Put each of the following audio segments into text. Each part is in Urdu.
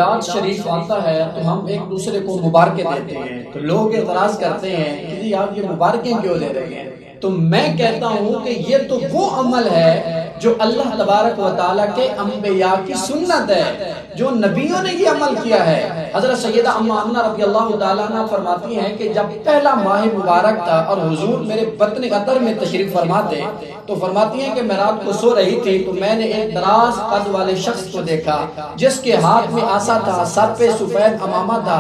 میلاد شریف آتا ہے تو ہم ایک دوسرے کو مبارکیں دیتے ہیں، تو لوگ اعتراض کرتے ہیں کہ جی آپ یہ مبارکیں کیوں دے رہے ہیں؟ تو میں کہتا ہوں کہ یہ تو وہ عمل ہے جو اللہ تبارک و تعالیٰ کے انبیاء کی سنت ہے، جو نبیوں نے یہ عمل کیا ہے۔ حضرت سیدہ ام آمنہ رضی اللہ تعالیٰ عنہ فرماتی ہیں کہ جب پہلا ماہ مبارک تھا اور حضور میرے بطن عطر میں تشریف فرماتے تو فرماتی ہیں کہ میں رات کو سو رہی تھی تو میں نے ایک دراز قد والے شخص کو دیکھا جس کے ہاتھ میں عصا تھا، سر پہ سفید امامہ تھا،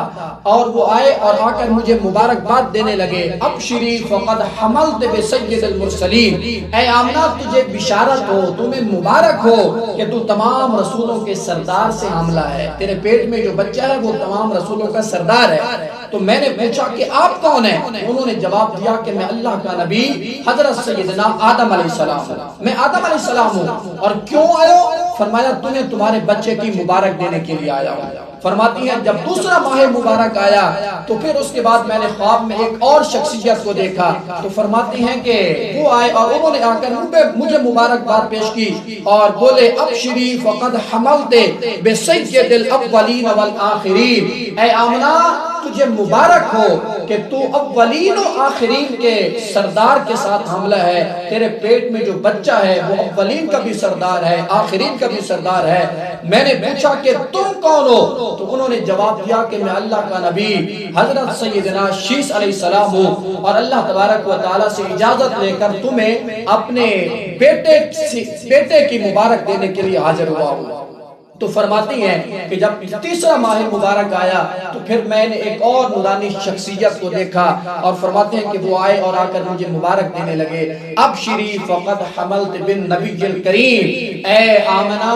اور وہ آئے اور آ کر مجھے مبارکباد دینے لگے، ابشری فقد حملت بسید المرسلین، اے آمنہ تجھے بشارت ہو، تمہیں مبارک ہو کہ تو تمام رسولوں کے سردار سے حاملہ ہے، تیرے پیٹ میں جو بچہ ہے وہ تمام رسولوں کا سردار ہے۔ تو میں نے پوچھا کہ آپ کون ہیں؟ انہوں نے جواب دیا کہ میں اللہ کا نبی حضرت سیدنا آدم علیہ السلام ہوں، میں آدم علیہ السلام ہوں۔ اور کیوں آئے ہو؟ فرمایا تمہیں تمہارے بچے کی مبارک دینے کے لیے آیا ہوں۔ فرماتی ہیں جب دوسرا ماہ مبارک آیا تو پھر اس کے بعد میں نے خواب میں ایک اور شخصیت کو دیکھا، تو فرماتی ہیں کہ وہ آئے اور انہوں نے آ کر مجھے مبارکباد پیش کی اور بولے ابشری فقد حملت بسید الاولین والآخرین، اے آمنہ تجھے مبارک ہو کہ تو اولین و آخرین کے سردار کے ساتھ حاملہ ہے، تیرے پیٹ میں جو بچہ ہے وہ اولین کا بھی سردار ہے، آخرین کا بھی سردار ہے۔ میں نے پوچھا کہ تم کون ہو؟ تو انہوں نے جواب دیا کہ میں اللہ کا نبی حضرت سیدنا شیس علیہ السلام ہوں، اور اللہ تبارک و تعالیٰ سے اجازت لے کر تمہیں اپنے بیٹے کی مبارک دینے کے لیے حاضر ہوا ہوں۔ تو فرماتی ہیں کہ جب تیسرا ماہ مبارک آیا تو پھر میں نے ایک اور نورانی شخصیت کو دیکھا، اور فرماتے ہیں کہ وہ آئے اور آ کر مجھے مبارک دینے لگے، ابشری فقد حملت بالنبی الکریم، اے آمنہ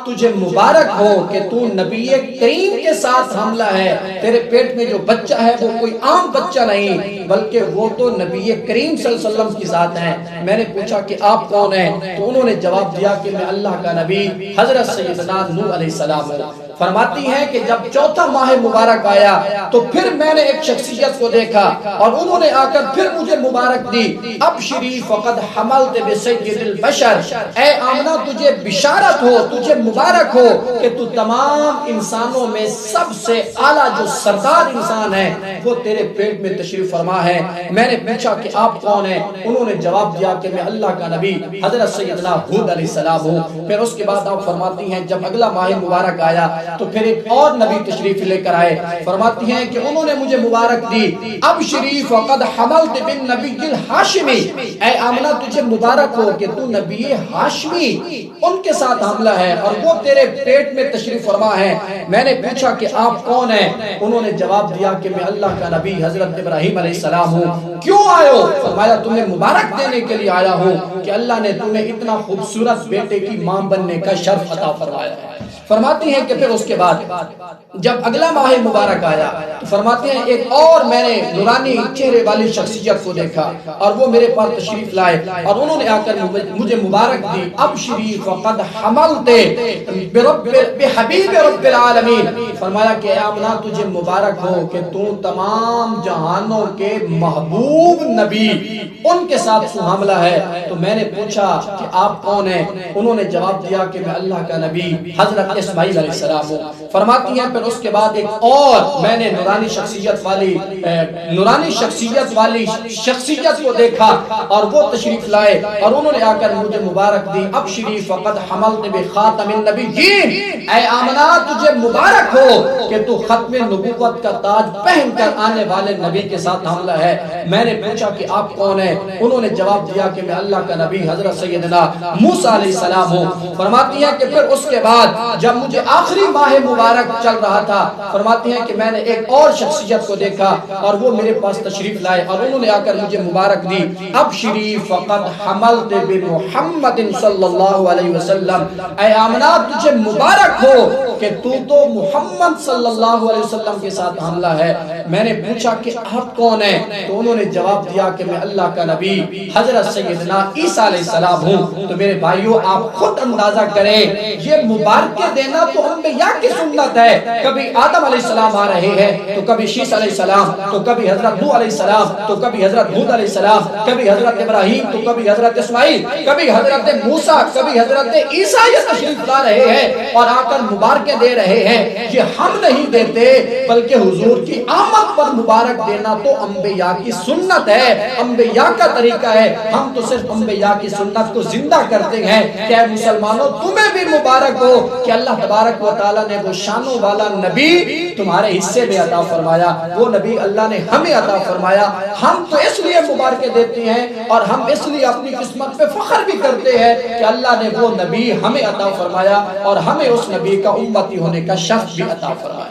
تجھے مبارک ہو کہ تو نبی کریم کے ساتھ حاملہ ہے، تیرے پیٹ میں جو بچہ ہے وہ کوئی عام بچہ نہیں بلکہ وہ تو نبی کریم صلی اللہ علیہ وسلم کی ذات ہے۔ میں نے پوچھا کہ آپ کون ہیں؟ تو انہوں نے جواب دیا کہ میں اللہ کا نبی حضرت سیدنا نوح علیہ السلام ہوں۔ فرماتی ہیں کہ جب چوتھا ماہ مبارک آیا تو پھر میں نے ایک شخصیت کو دیکھا اور انہوں نے آ کر پھر مجھے مبارک دی، ابشری فقد حملت بسید البشر، اے آمنہ تجھے بشارت ہو، تجھے مبارک ہو کہ تو تمام انسانوں میں سب سے اعلیٰ جو سردار انسان ہے وہ تیرے پیٹ میں تشریف فرما ہے۔ میں نے پوچھا کہ آپ کون ہیں؟ انہوں نے جواب دیا کہ میں اللہ کا نبی حضرت سیدنا ہود علیہ السلام ہوں۔ پھر اس کے بعد آپ فرماتی ہیں جب اگلا ماہ مبارک آیا تو پھر ایک اور نبی تشریف لے کر آئے، فرماتی ہیں کہ انہوں نے مجھے مبارک دی، ابشری فقد حملت بالنبی الہاشمی، اے آمنہ تجھے مبارک ہو کہ تو نبی ہاشمی ان کے ساتھ حاملہ ہے اور وہ تیرے پیٹ میں تشریف فرما ہے۔ میں نے پوچھا کہ آپ کون ہیں؟ انہوں نے جواب دیا کہ میں اللہ کا نبی حضرت ابراہیم علیہ السلام ہوں۔ کیوں آئے ہو؟ فرمایا تمہیں مبارک دینے کے لیے آیا ہوں کہ اللہ نے تمہیں اتنا خوبصورت بیٹے کی ماں بننے کا شرف عطا فرمایا ہے۔ فرماتی ہیں کہ پھر اس کے بعد جب اگلا ماہ مبارک آیا تو فرماتے ہیں ایک اور میں نے نورانی چہرے والی شخصیت کو دیکھا اور وہ میرے پاس تشریف لائے اور انہوں نے آ کر مجھے مبارک دی، ابشری فقد حملت بحبیب رب العالمین، فرمایا کہ اے آمنہ تجھے مبارک ہو کہ تو تمام جہانوں کے محبوب نبی ان کے ساتھ تو حاملہ ہے۔ تو میں نے پوچھا کہ آپ کون ہیں؟ انہوں نے جواب دیا کہ میں اللہ کا نبی حضرت اسماعیل علیہ السلام ہوں۔ فرماتی ہیں پھر اس کے بعد ایک اور میں نے نورانی شخصیت کو دیکھا اور وہ تشریف لائے اور انہوں نے آ کر مجھے مبارک دی، ابشری فقد حملت بخاتم النبیین، اے آمنہ تجھے مبارک ہو کہ تو ختم نبوت کا تاج پہن کر آنے والے نبی کے ساتھ حاملہ ہے۔ میں نے پوچھا کہ آپ کون ہیں؟ انہوں نے جواب دیا کہ میں اللہ کا نبی حضرت سیدنا موسیٰ علیہ السلام ہوں۔ فرماتی ہیں کہ پھر اس کے بعد جب مجھے آخری ماہ مبارک چل رہا تھا، فرماتی ہیں کہ میں نے ایک اور شخصیت کو دیکھا اور وہ میرے پاس تشریف لائے اور انہوں نے آ کر مجھے مبارک دی، ابشری فقد حملت بمحمد صلی اللہ علیہ وسلم، اے آمنہ تجھے مبارک ہو کہ تو محمد صلی اللہ علیہ وسلم کے ساتھ حاملہ ہے۔ میں نے پوچھا کہ آپ کون ہیں؟ تو انہوں نے جواب دیا کہ میں اللہ کا نبی حضرت سیدنا عیسیٰ علیہ السلام ہوں۔ تو میرے بھائیوں آپ خود اندازہ کریں یہ مبارکیں دینا تو انبیاء کی سنت ہے. کبھی آدم علیہ السلام آ رہے ہیں تو کبھی شیس علیہ السلام, تو کبھی حضرت نوح علیہ السلام, تو کبھی حضرت ہود علیہ السلام, کبھی حضرت ابراہیم, تو کبھی حضرت اسماعیل, کبھی حضرت موسیٰ, کبھی حضرت عیسیٰ یہ تشریف لا رہے ہیں اور آ کر مبارکیں دے رہے ہیں. یہ ہم نہیں دیتے بلکہ حضور کی آمد پر مبارک دینا تو انبیاء کی سنت ہے, انبیاء کا طریقہ ہے. ہم تو صرف انبیاء کی سنت کو زندہ کرتے ہیں کہ اے مسلمانوں تمہیں بھی مبارک ہو کہ اللہ تبارک و تعالیٰ نے وہ شانوں والا نبی تمہارے حصے میں عطا فرمایا. وہ نبی اللہ نے ہمیں عطا فرمایا. ہم تو اس لیے مبارکیں دیتے ہیں اور ہم اس لیے اپنی قسمت پہ فخر بھی کرتے ہیں کہ اللہ نے وہ نبی ہمیں عطا فرمایا اور ہمیں اس نبی کا امتی ہونے کا شرف بھی عطا فرمایا.